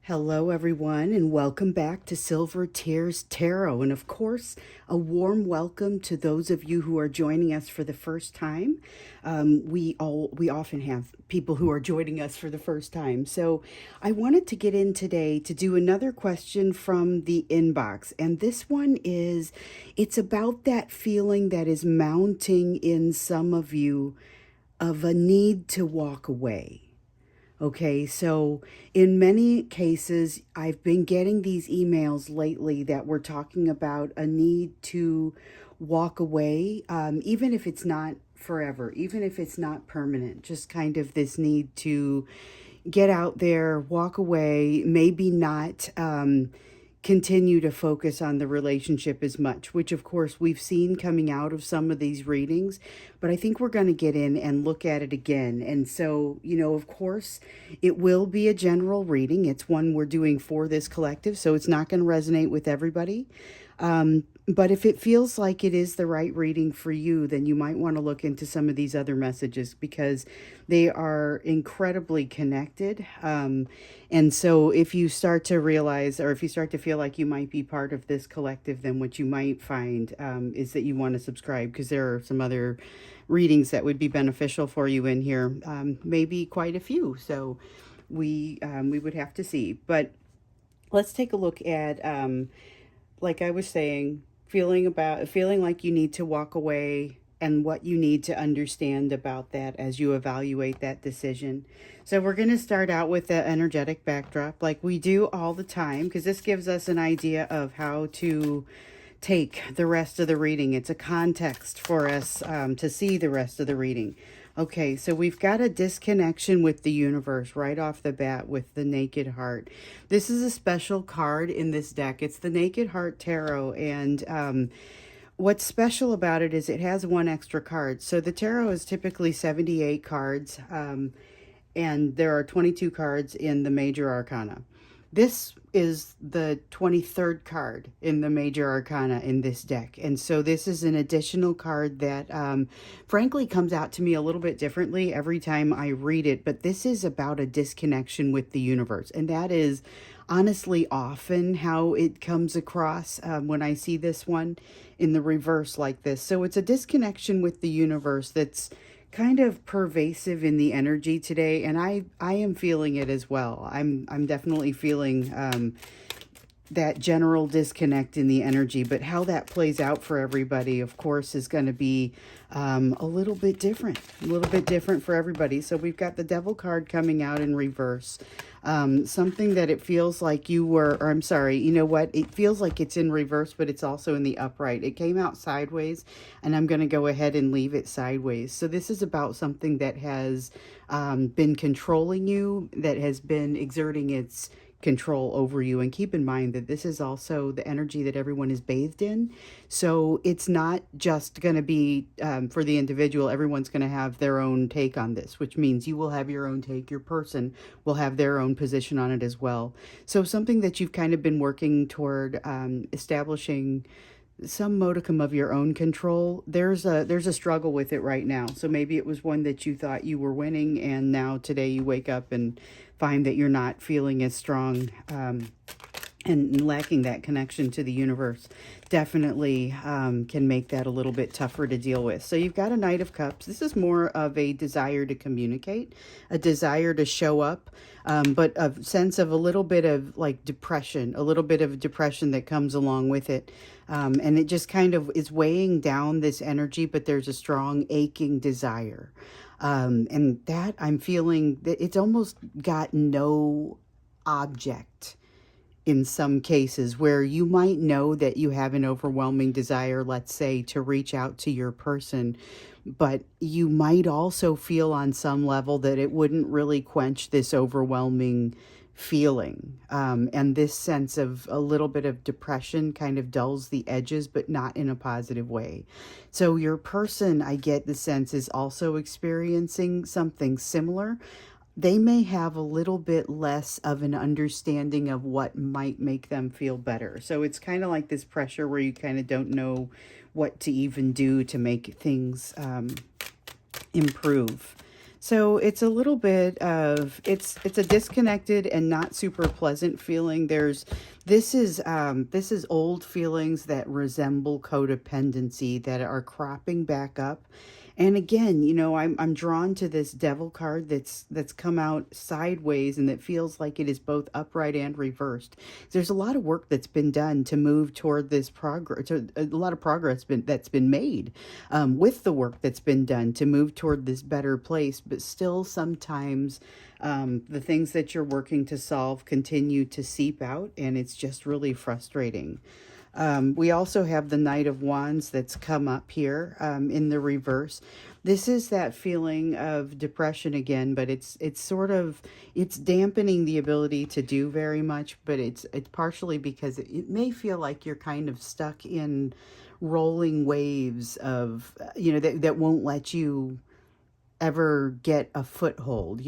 Hello, everyone, and welcome back to Silver Tears Tarot. And of course, a warm welcome to those of you who are joining us for the first time. We often have people who are joining us for the first time. So I wanted to get in today to do another question from the inbox. And this one it's about that feeling that is mounting in some of you of a need to walk away. Okay, so in many cases, I've been getting these emails lately that we're talking about a need to walk away, even if it's not forever, even if it's not permanent, just kind of this need to get out there, walk away, maybe not continue to focus on the relationship as much, which of course we've seen coming out of some of these readings, but I think we're going to get in and look at it again. And so, of course, it will be a general reading. It's one we're doing for this collective, so it's not going to resonate with everybody. But if it feels like it is the right reading for you, then you might want to look into some of these other messages because they are incredibly connected. And so if you start to realize, or if you start to feel like you might be part of this collective, then what you might find is that you want to subscribe because there are some other readings that would be beneficial for you in here, maybe quite a few. So we would have to see. But let's take a look at, like I was saying, feeling like you need to walk away and what you need to understand about that as you evaluate that decision. So we're going to start out with the energetic backdrop like we do all the time because this gives us an idea of how to take the rest of the reading. It's a context for us to see the rest of the reading. Okay, so we've got a disconnection with the universe right off the bat with the Naked Heart. This is a special card in this deck. It's the Naked Heart Tarot, and what's special about it is it has one extra card. So the tarot is typically 78 cards, and there are 22 cards in the major arcana. This is the 23rd card in the major arcana in this deck. And so this is an additional card that frankly comes out to me a little bit differently every time I read it. But this is about a disconnection with the universe. And that is honestly often how it comes across when I see this one in the reverse like this. So it's a disconnection with the universe that's kind of pervasive in the energy today, and I am feeling it as well. I'm definitely feeling that general disconnect in the energy, but how that plays out for everybody, of course, is going to be a little bit different for everybody. So we've got the Devil card coming out in reverse. Something that it feels like you were, or I'm sorry, you know what? It feels like it's in reverse, but it's also in the upright. It came out sideways, and I'm going to go ahead and leave it sideways. So this is about something that has been controlling you, that has been exerting its control over you. And keep in mind that this is also the energy that everyone is bathed in. So it's not just going to be for the individual. Everyone's going to have their own take on this, which means you will have your own take. Your person will have their own position on it as well. So something that you've kind of been working toward establishing some modicum of your own control. There's a struggle with it right now. So maybe it was one that you thought you were winning, and now today you wake up and find that you're not feeling as strong and lacking that connection to the universe. Definitely can make that a little bit tougher to deal with. So you've got a Knight of Cups. This is more of a desire to communicate, a desire to show up, but a sense of a little bit of like depression, a little bit of depression that comes along with it. And it just kind of is weighing down this energy, but there's a strong aching desire. And that I'm feeling that it's almost got no object in some cases, where you might know that you have an overwhelming desire, let's say, to reach out to your person, but you might also feel on some level that it wouldn't really quench this overwhelming feeling. And this sense of a little bit of depression kind of dulls the edges, but not in a positive way. So your person, I get the sense, is also experiencing something similar. They may have a little bit less of an understanding of what might make them feel better. So it's kind of like this pressure where you kind of don't know what to even do to make things improve. So it's a little bit of it's a disconnected and not super pleasant feeling. This is old feelings that resemble codependency that are cropping back up. And again, I'm drawn to this devil card that's come out sideways and that feels like it is both upright and reversed. There's a lot of work that's been done to move toward this progress. A lot of progress that's been made with the work that's been done to move toward this better place, but still sometimes the things that you're working to solve continue to seep out, and it's just really frustrating. We also have the Knight of Wands that's come up here in the reverse. This is that feeling of depression again, but it's sort of it's dampening the ability to do very much, but it's partially because it may feel like you're kind of stuck in rolling waves of that won't let you ever get a foothold.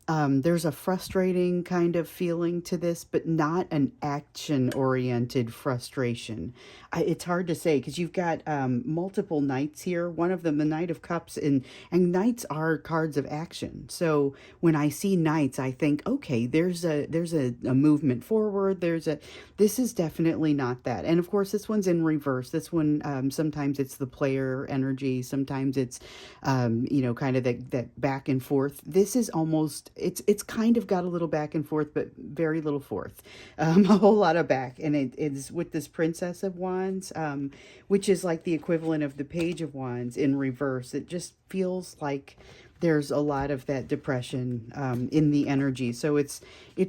There's a frustrating kind of feeling to this, but not an action-oriented frustration. It's hard to say because you've got multiple knights here. One of them, the Knight of Cups, and knights are cards of action. So when I see knights, I think, okay, there's a movement forward. This is definitely not that. And of course, this one's in reverse. This one, sometimes it's the player energy, sometimes it's kind of that back and forth. This is almost it's kind of got a little back and forth, but very little forth, a whole lot of back. And it's with this Princess of Wands, which is like the equivalent of the Page of Wands in reverse. It just feels like there's a lot of that depression in the energy. So it's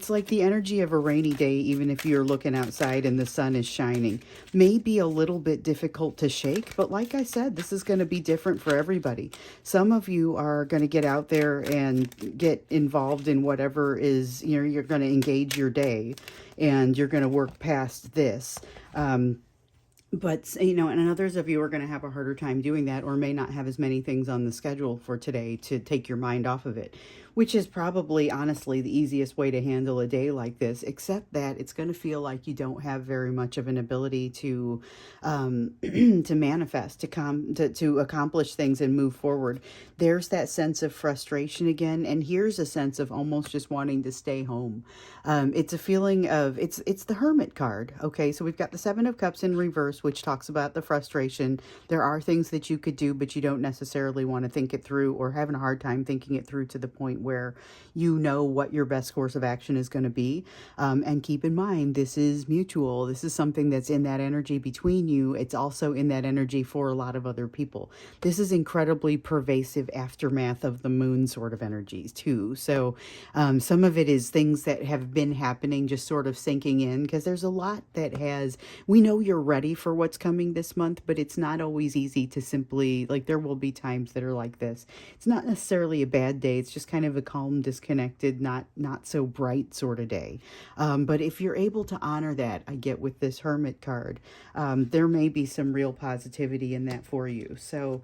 like the energy of a rainy day, even if you're looking outside and the sun is shining. May be a little bit difficult to shake, but like I said, this is going to be different for everybody. Some of you are going to get out there and get involved in whatever is, you're going to engage your day and you're going to work past this. But, and others of you are going to have a harder time doing that or may not have as many things on the schedule for today to take your mind off of it, which is probably, honestly, the easiest way to handle a day like this, except that it's going to feel like you don't have very much of an ability to to manifest, to accomplish things and move forward. There's that sense of frustration again, and here's a sense of almost just wanting to stay home. It's a feeling of, it's the Hermit card, okay? So we've got the Seven of Cups in reverse, which talks about the frustration. There are things that you could do, but you don't necessarily want to think it through or having a hard time thinking it through to the point where you know what your best course of action is going to be. And keep in mind, this is mutual. This is something that's in that energy between you. It's also in that energy for a lot of other people. This is incredibly pervasive aftermath of the moon sort of energies too. So some of it is things that have been happening, just sort of sinking in, because there's a lot that we know you're ready for what's coming this month, but it's not always easy to simply, like, there will be times that are like this. It's not necessarily a bad day. It's just kind of a calm, disconnected, not so bright sort of day. But if you're able to honor that, I get with this Hermit card, there may be some real positivity in that for you. So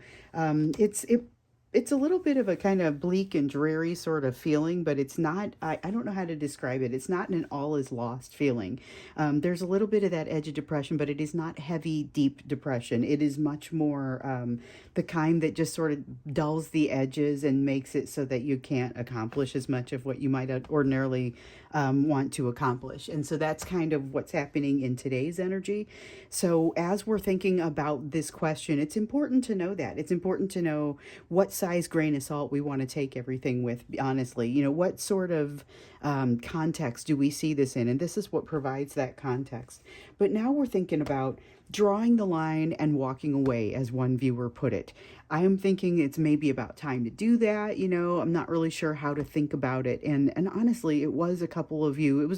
it's a little bit of a kind of bleak and dreary sort of feeling, but it's not, I don't know how to describe it. It's not an all is lost feeling. There's a little bit of that edge of depression, but it is not heavy, deep depression. It is much more the kind that just sort of dulls the edges and makes it so that you can't accomplish as much of what you might ordinarily want to accomplish. And so that's kind of what's happening in today's energy. So as we're thinking about this question, it's important to know that. It's important to know what size grain of salt we want to take everything with, honestly. What sort of context do we see this in? And this is what provides that context. But now we're thinking about drawing the line and walking away, as one viewer put it. I am thinking it's maybe about time to do that. I'm not really sure how to think about it. And honestly, it was a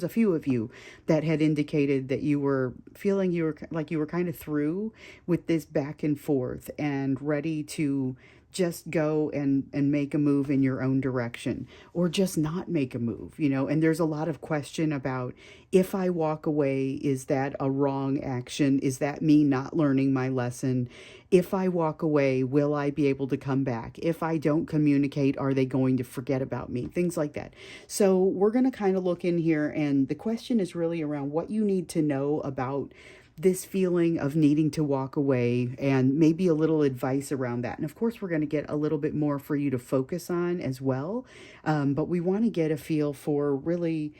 few of you that had indicated that you were feeling you were kind of through with this back and forth and ready to just go and make a move in your own direction, or just not make a move, and there's a lot of question about, if I walk away, is that a wrong action? Is that me not learning my lesson? If I walk away, will I be able to come back? If I don't communicate, are they going to forget about me? Things like that. So we're going to kind of look in here, and the question is really around what you need to know about this feeling of needing to walk away and maybe a little advice around that. And of course, we're going to get a little bit more for you to focus on as well. But we want to get a feel for really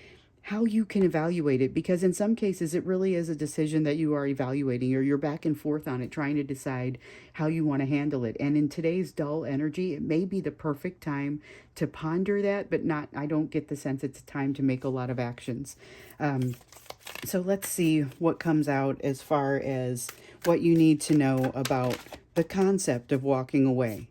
how you can evaluate it, because in some cases it really is a decision that you are evaluating, or you're back and forth on it trying to decide how you want to handle it. And in today's dull energy, it may be the perfect time to ponder that, but not, I don't get the sense it's a time to make a lot of actions. So let's see what comes out as far as what you need to know about the concept of walking away.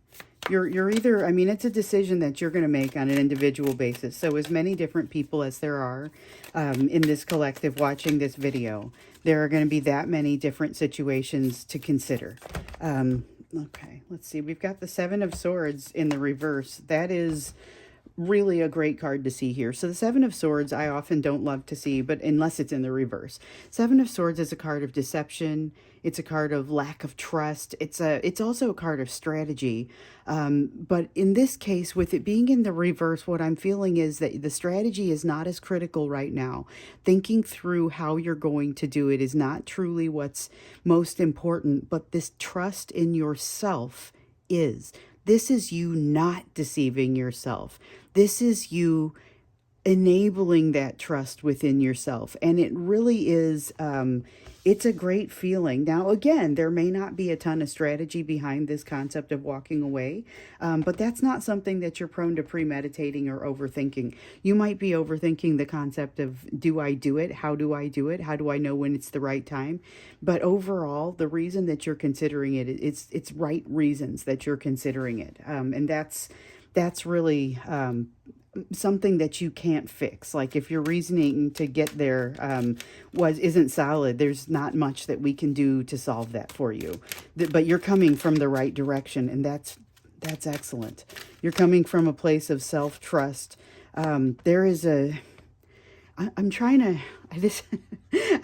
You're either, I mean, it's a decision that you're going to make on an individual basis. So as many different people as there are in this collective watching this video, there are going to be that many different situations to consider. Okay, let's see. We've got the Seven of Swords in the reverse. That is really a great card to see here. So the Seven of Swords I often don't love to see, but unless it's in the reverse. Seven of Swords is a card of deception. It's a card of lack of trust. It's also a card of strategy. But in this case, with it being in the reverse, what I'm feeling is that the strategy is not as critical right now. Thinking through how you're going to do it is not truly what's most important, but this trust in yourself is. This is you not deceiving yourself. This is you enabling that trust within yourself. And it really is, it's a great feeling. Now, again, there may not be a ton of strategy behind this concept of walking away, but that's not something that you're prone to premeditating or overthinking. You might be overthinking the concept of, do I do it? How do I do it? How do I know when it's the right time? But overall, the reason that you're considering it, it's right reasons that you're considering it. And that's really something that you can't fix. Like if your reasoning to get there isn't solid, there's not much that we can do to solve that for you. But you're coming from the right direction, and that's excellent. You're coming from a place of self-trust. There is I'm trying to,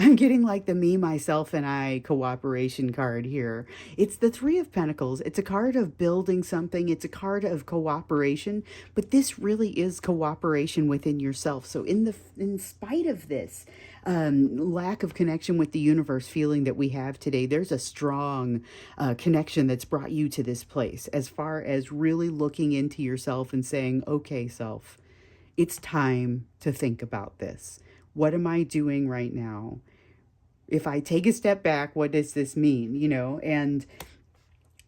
I'm getting like the me, myself, and I cooperation card here. It's the Three of Pentacles. It's a card of building something. It's a card of cooperation, but this really is cooperation within yourself. So in spite of this lack of connection with the universe feeling that we have today, there's a strong connection that's brought you to this place as far as really looking into yourself and saying, okay, self, it's time to think about this. What am I doing right now? If I take a step back, what does this mean? You know, and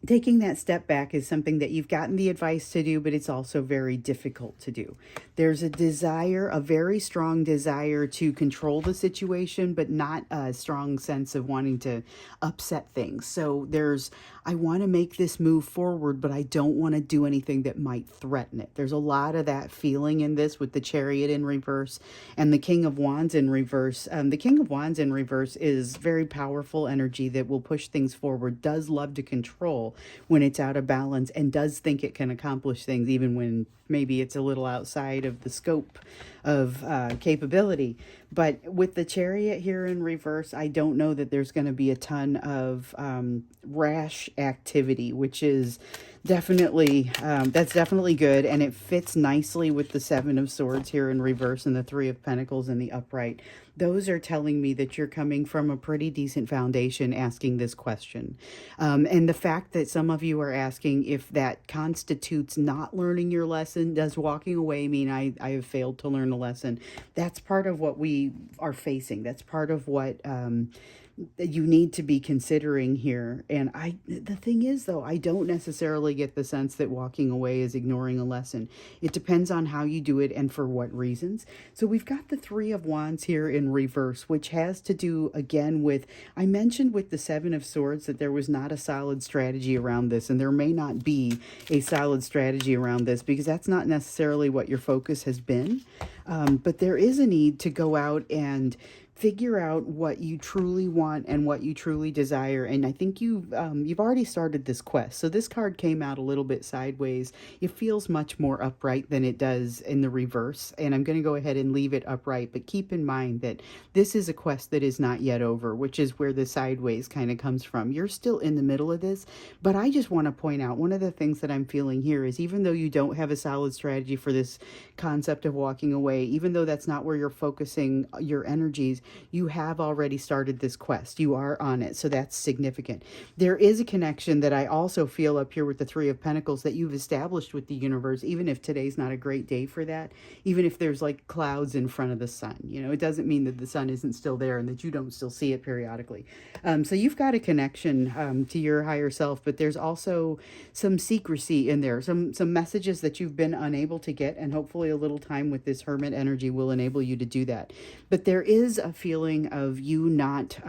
taking that step back is something that you've gotten the advice to do, but it's also very difficult to do. There's a desire, a very strong desire to control the situation, but not a strong sense of wanting to upset things. So I want to make this move forward, but I don't want to do anything that might threaten it. There's a lot of that feeling in this with the Chariot in reverse and the King of Wands in reverse. The King of Wands in reverse is very powerful energy that will push things forward, does love to control when it's out of balance, and does think it can accomplish things even when maybe it's a little outside of the scope of capability. But with the Chariot here in reverse, I don't know that there's going to be a ton of rash activity, which is definitely, that's definitely good. And it fits nicely with the Seven of Swords here in reverse and the Three of Pentacles in the upright. Those are telling me that you're coming from a pretty decent foundation asking this question. And the fact that some of you are asking if that constitutes not learning your lesson, does walking away mean I have failed to learn a lesson? That's part of what we are facing. That's part of what you need to be considering here. And the thing is, though, I don't necessarily get the sense that walking away is ignoring a lesson. It depends on how you do it and for what reasons. So we've got the Three of Wands here in reverse, which has to do again with, I mentioned with the Seven of Swords that there was not a solid strategy around this, and there may not be a solid strategy around this because that's not necessarily what your focus has been. But there is a need to go out and figure out what you truly want and what you truly desire. And I think you've already started this quest. So this card came out a little bit sideways. It feels much more upright than it does in the reverse. And I'm going to go ahead and leave it upright. But keep in mind that this is a quest that is not yet over, which is where the sideways kind of comes from. You're still in the middle of this. But I just want to point out one of the things that I'm feeling here is, even though you don't have a solid strategy for this concept of walking away, even though that's not where you're focusing your energies, You have already started this quest. You are on it. So that's significant. There is a connection that I also feel up here with the Three of Pentacles that you've established with the universe, even if today's not a great day for that, even if there's like clouds in front of the sun. You know, it doesn't mean that the sun isn't still there and that you don't still see it periodically. So you've got a connection to your higher self, but there's also some secrecy in there, some messages that you've been unable to get, and hopefully a little time with this Hermit energy will enable you to do that. But there is a feeling of you not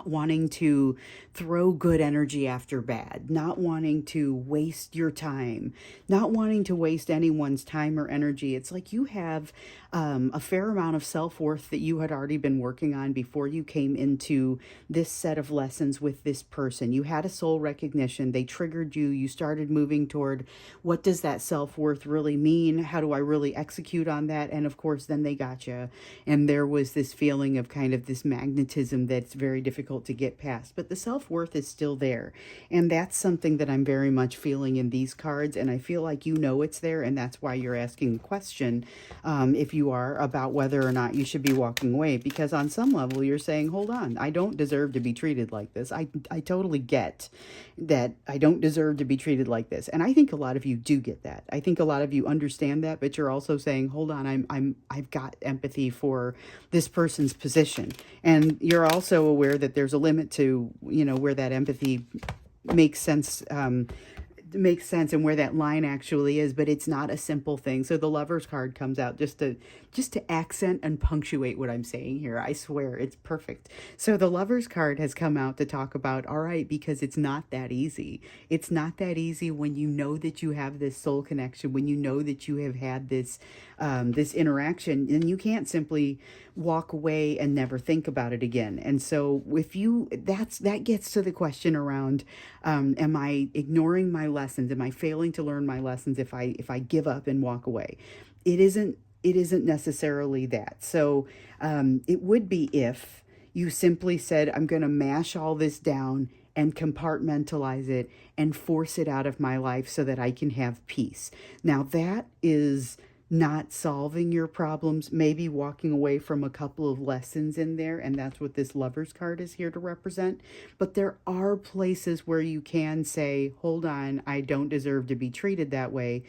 wanting to throw good energy after bad, not wanting to waste your time, not wanting to waste anyone's time or energy. It's like you have a fair amount of self-worth that you had already been working on before you came into this set of lessons with this person. You had a soul recognition. They triggered you. You started moving toward, what does that self-worth really mean? How do I really execute on that? And of course, then they got you. And there was this feeling of kind of this magnetism that's very difficult to get past. But the self-worth is still there. And that's something that I'm very much feeling in these cards. And I feel like you know it's there. And that's why you're asking the question, if you are, about whether or not you should be walking away. Because on some level, you're saying, hold on, I don't deserve to be treated like this. I totally get that I don't deserve to be treated like this. And I think a lot of you do get that. I think a lot of you understand that, but you're also saying, hold on, I've got empathy for this person's position. And you're also aware that there's a limit to, you know, where that empathy makes sense, and where that line actually is, but it's not a simple thing. So the Lover's card comes out just to accent and punctuate what I'm saying here. I swear it's perfect. So the Lover's card has come out to talk about, all right, because it's not that easy. It's not that easy when you know that you have this soul connection, when you know that you have had this this interaction, and you can't simply walk away and never think about it again. And so if you, that gets to the question around, am I ignoring my lessons? Am I failing to learn my lessons if I give up and walk away? It isn't necessarily that. So it would be if you simply said, I'm going to mash all this down and compartmentalize it and force it out of my life so that I can have peace. Now that is not solving your problems, maybe walking away from a couple of lessons in there, and that's what this Lover's card is here to represent. But there are places where you can say, hold on, I don't deserve to be treated that way.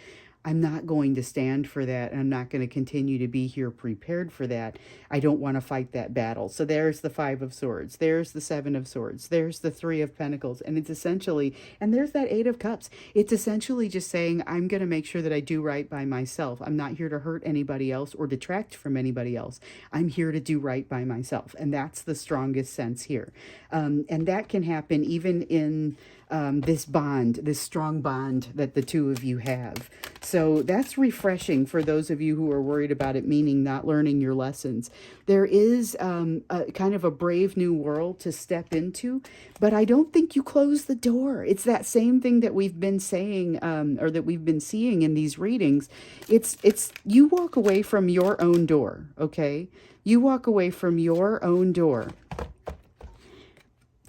I'm not going to stand for that, and I'm not going to continue to be here prepared for that. I don't want to fight that battle. So there's the Five of Swords. There's the Seven of Swords. There's the Three of Pentacles. And it's essentially, and there's that Eight of Cups. It's essentially just saying, I'm going to make sure that I do right by myself. I'm not here to hurt anybody else or detract from anybody else. I'm here to do right by myself. And that's the strongest sense here. And that can happen even in this bond, this strong bond that the two of you have. So that's refreshing for those of you who are worried about it meaning not learning your lessons. There is a kind of a brave new world to step into, but I don't think you close the door. It's that same thing that we've been saying, or that we've been seeing in these readings. It's you walk away from your own door, okay? You walk away from your own door.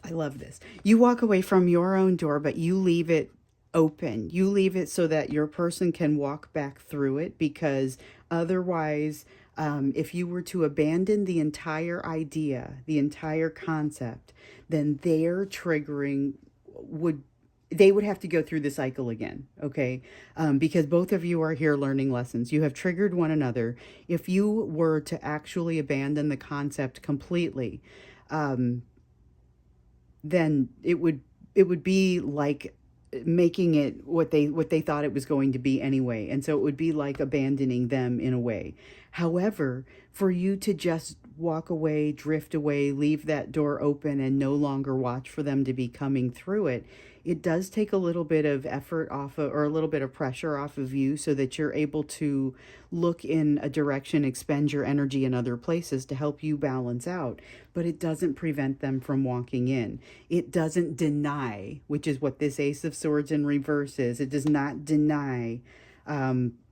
I love this. You walk away from your own door, but you leave it open. You leave it so that your person can walk back through it, because otherwise, if you were to abandon the entire idea, the entire concept, then their triggering they would have to go through the cycle again, okay? Because both of you are here learning lessons. You have triggered one another. If you were to actually abandon the concept completely, then it would be like making it what they thought it was going to be anyway. And so it would be like abandoning them in a way. However, for you to just walk away, drift away, leave that door open and no longer watch for them to be coming through it, it does take a little bit of effort off of, or a little bit of pressure off of you, so that you're able to look in a direction, expend your energy in other places to help you balance out. But it doesn't prevent them from walking in. It doesn't deny, which is what this Ace of Swords in reverse is. It does not deny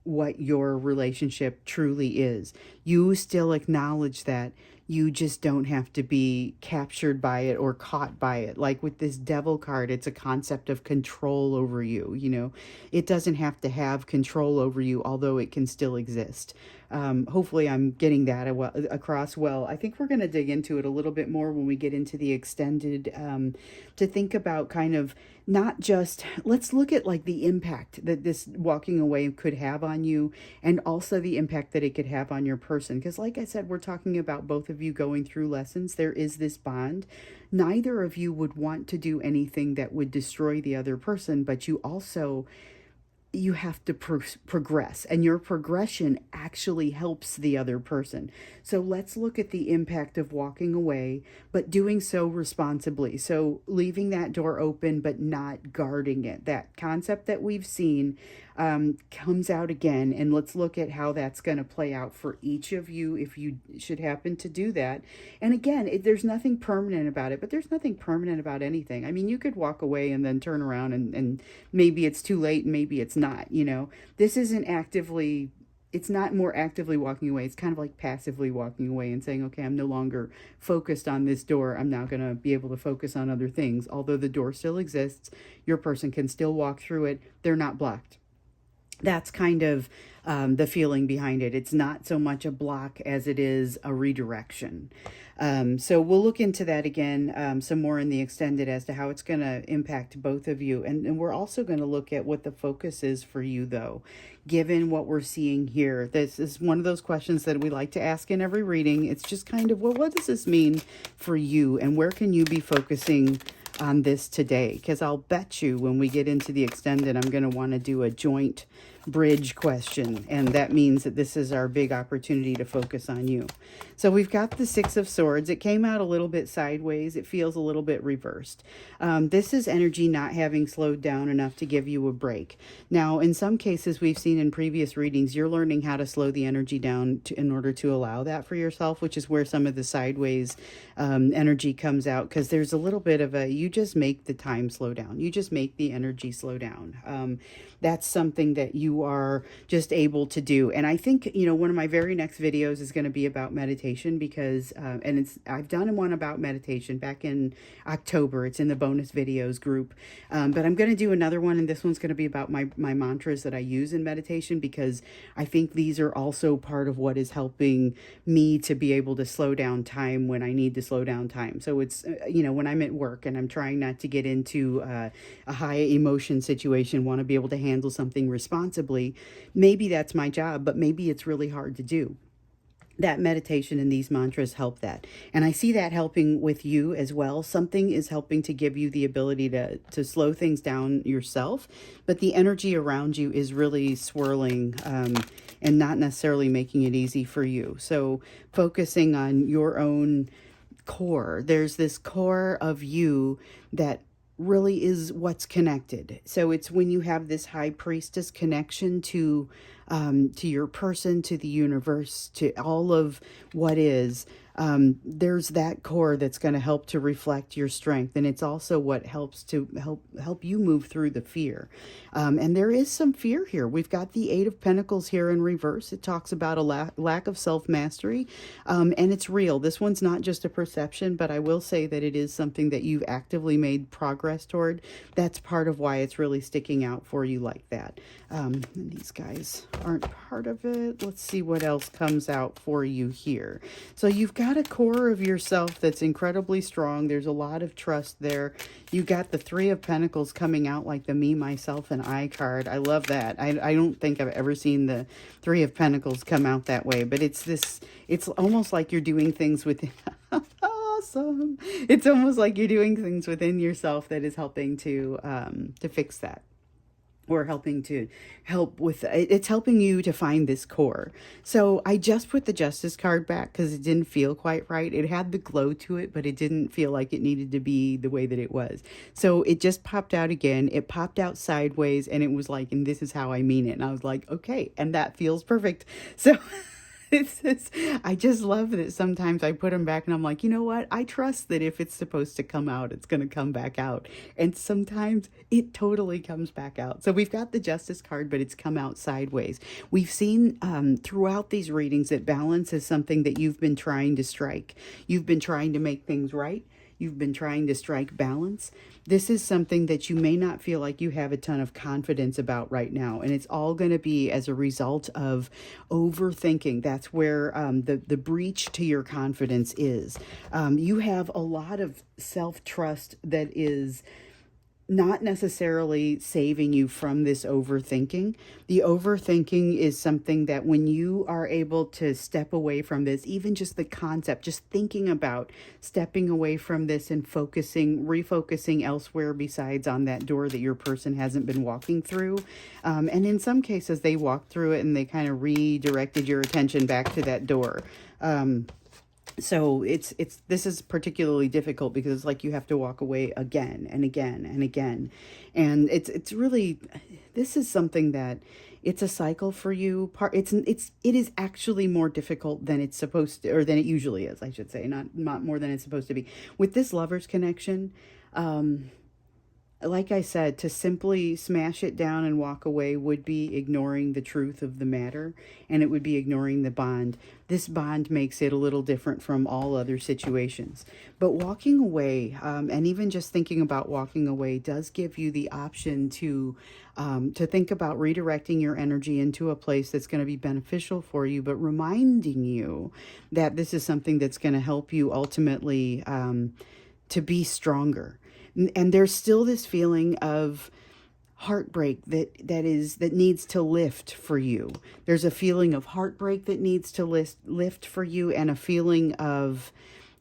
what your relationship truly is. You still acknowledge that. You just don't have to be captured by it or caught by it. Like with this devil card, it's a concept of control over you. You know, it doesn't have to have control over you, although it can still exist. Hopefully, I'm getting that across well. I think we're going to dig into it a little bit more when we get into the extended, to think about kind of not just, let's look at like the impact that this walking away could have on you, and also the impact that it could have on your person. Because like I said, we're talking about both of you going through lessons. There is this bond. Neither of you would want to do anything that would destroy the other person, but you have to progress, and your progression actually helps the other person. So let's look at the impact of walking away, but doing so responsibly. So leaving that door open, but not guarding it. That concept that we've seen comes out again, and let's look at how that's going to play out for each of you if you should happen to do that. And again, there's nothing permanent about it, but there's nothing permanent about anything. I mean, you could walk away and then turn around, and maybe it's too late and maybe it's not, you know. This isn't actively, it's not more actively walking away. It's kind of like passively walking away and saying, okay, I'm no longer focused on this door. I'm now going to be able to focus on other things. Although the door still exists, your person can still walk through it. They're not blocked. That's kind of the feeling behind it. It's not so much a block as it is a redirection. So we'll look into that again some more in the extended as to how it's going to impact both of you. And we're also going to look at what the focus is for you, though, given what we're seeing here. This is one of those questions that we like to ask in every reading. It's just kind of, well, what does this mean for you? And where can you be focusing on this today? Because I'll bet you when we get into the extended, I'm going to want to do a joint bridge question, and that means that this is our big opportunity to focus on you. So we've got the Six of Swords. It came out a little bit sideways. It feels a little bit reversed. This is energy not having slowed down enough to give you a break. Now, in some cases we've seen in previous readings, you're learning how to slow the energy down in order to allow that for yourself, which is where some of the sideways energy comes out, because there's a little bit of a, you just make the time slow down. You just make the energy slow down. That's something that you are just able to do. And I think, you know, one of my very next videos is going to be about meditation, because, and I've done one about meditation back in October. It's in the bonus videos group. But I'm going to do another one, and this one's going to be about my mantras that I use in meditation, because I think these are also part of what is helping me to be able to slow down time when I need to slow down time. So it's, you know, when I'm at work and I'm trying not to get into a high emotion situation, want to be able to handle something responsibly, maybe that's my job, but maybe it's really hard to do. That meditation and these mantras help that. And I see that helping with you as well. Something is helping to give you the ability to slow things down yourself, but the energy around you is really swirling and not necessarily making it easy for you. So focusing on your own core, there's this core of you that really is what's connected. So it's when you have this high priestess connection to your person, to the universe, to all of what is, there's that core that's going to help to reflect your strength. And it's also what helps to help you move through the fear. And there is some fear here. We've got the Eight of Pentacles here in reverse. It talks about a lack of self-mastery, and it's real. This one's not just a perception, but I will say that it is something that you've actively made progress toward. That's part of why it's really sticking out for you like that. And these guys aren't part of it. Let's see what else comes out for you here. So you've got a core of yourself that's incredibly strong. There's a lot of trust there. You got the Three of Pentacles coming out like the me, myself, and I card. I love that. I don't think I've ever seen the Three of Pentacles come out that way, but it's almost like you're doing things with awesome. It's almost like you're doing things within yourself that is helping to fix that. Or helping to help with, it's helping you to find this core. So I just put the Justice card back because it didn't feel quite right. It had the glow to it, but it didn't feel like it needed to be the way that it was. So it just popped out again. It popped out sideways, and it was like, and this is how I mean it. And I was like, okay, and that feels perfect. So I just love that sometimes I put them back and I'm like, you know what? I trust that if it's supposed to come out, it's going to come back out. And sometimes it totally comes back out. So we've got the Justice card, but it's come out sideways. We've seen throughout these readings that balance is something that you've been trying to strike. You've been trying to make things right. You've been trying to strike balance. This is something that you may not feel like you have a ton of confidence about right now. And it's all going to be as a result of overthinking. That's where the breach to your confidence is. You have a lot of self-trust that is not necessarily saving you from this overthinking. The overthinking is something that when you are able to step away from this, even just the concept, just thinking about stepping away from this and refocusing elsewhere besides on that door that your person hasn't been walking through. And in some cases, they walked through it and they kind of redirected your attention back to that door. So this is particularly difficult because it's like you have to walk away again and again and again. And it's really, this is something that it's a cycle for you. It is actually more difficult than it's supposed to, or than it usually is, I should say, not more than it's supposed to be. With this Lovers connection, like I said, to simply smash it down and walk away would be ignoring the truth of the matter, and it would be ignoring the bond. This bond makes it a little different from all other situations. But walking away, and even just thinking about walking away, does give you the option to think about redirecting your energy into a place that's going to be beneficial for you, but reminding you that this is something that's going to help you ultimately to be stronger. And there's still this feeling of heartbreak that needs to lift for you. There's a feeling of heartbreak that needs to lift for you, and a feeling of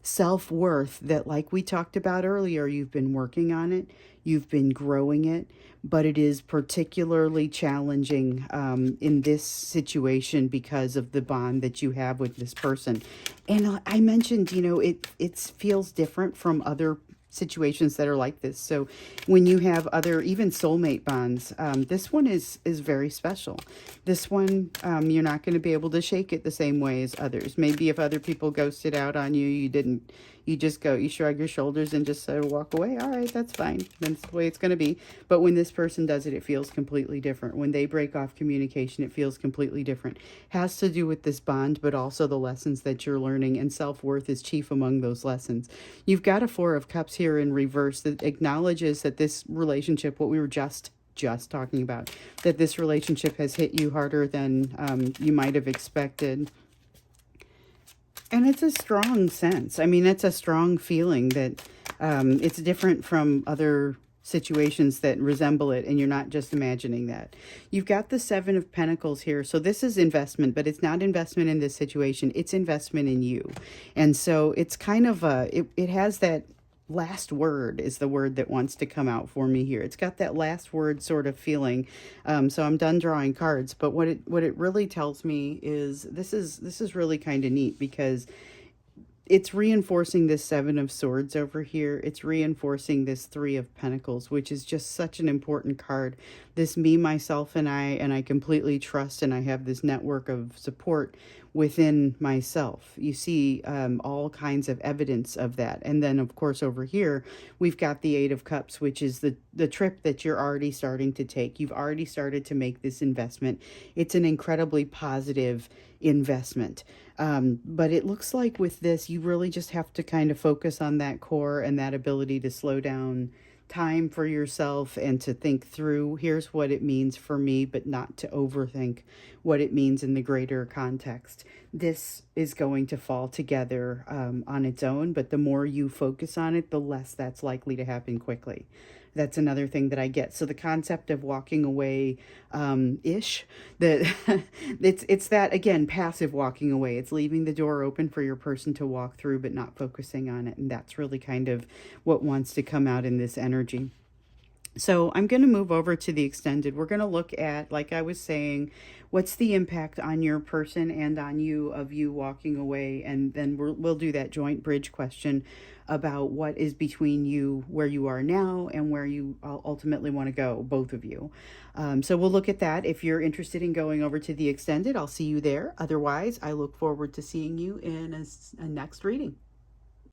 self-worth that, like we talked about earlier, you've been working on it, you've been growing it, but it is particularly challenging in this situation because of the bond that you have with this person. And I mentioned, it feels different from other situations that are like this. So when you have other, even soulmate bonds, this one is very special. This one, you're not going to be able to shake it the same way as others. Maybe if other people ghosted out on you, you just you shrug your shoulders and just sort of walk away. All right, that's fine. That's the way it's going to be. But when this person does it, it feels completely different. When they break off communication, it feels completely different. Has to do with this bond, but also the lessons that you're learning, and self-worth is chief among those lessons. You've got a Four of Cups here in reverse that acknowledges that this relationship, what we were just talking about, that this relationship has hit you harder than you might have expected. And it's a strong sense. I mean, it's a strong feeling that it's different from other situations that resemble it, and you're not just imagining that. You've got the Seven of Pentacles here. So this is investment, but it's not investment in this situation. It's investment in you. And so it's kind of it has that last word is the word that wants to come out for me here. It's got that last word sort of feeling. So I'm done drawing cards, but what it really tells me is this is really kind of neat, because it's reinforcing this Seven of Swords over here. It's reinforcing this Three of Pentacles, which is just such an important card. This me, myself, and I completely trust, and I have this network of support within myself. You see all kinds of evidence of that. And then, of course, over here, we've got the Eight of Cups, which is the trip that you're already starting to take. You've already started to make this investment. It's an incredibly positive investment. But it looks like with this, you really just have to kind of focus on that core and that ability to slow down time for yourself and to think through, here's what it means for me, but not to overthink what it means in the greater context. This is going to fall together on its own, but the more you focus on it, the less that's likely to happen quickly. That's another thing that I get. So the concept of walking away ish, that it's that, again, passive walking away. It's leaving the door open for your person to walk through, but not focusing on it. And that's really kind of what wants to come out in this energy. So I'm going to move over to the extended. We're going to look at, like I was saying, what's the impact on your person and on you of you walking away, and then we'll do that joint bridge question about what is between you, where you are now, and where you ultimately want to go, both of you. So we'll look at that. If you're interested in going over to the extended, I'll see you there. Otherwise, I look forward to seeing you in a next reading.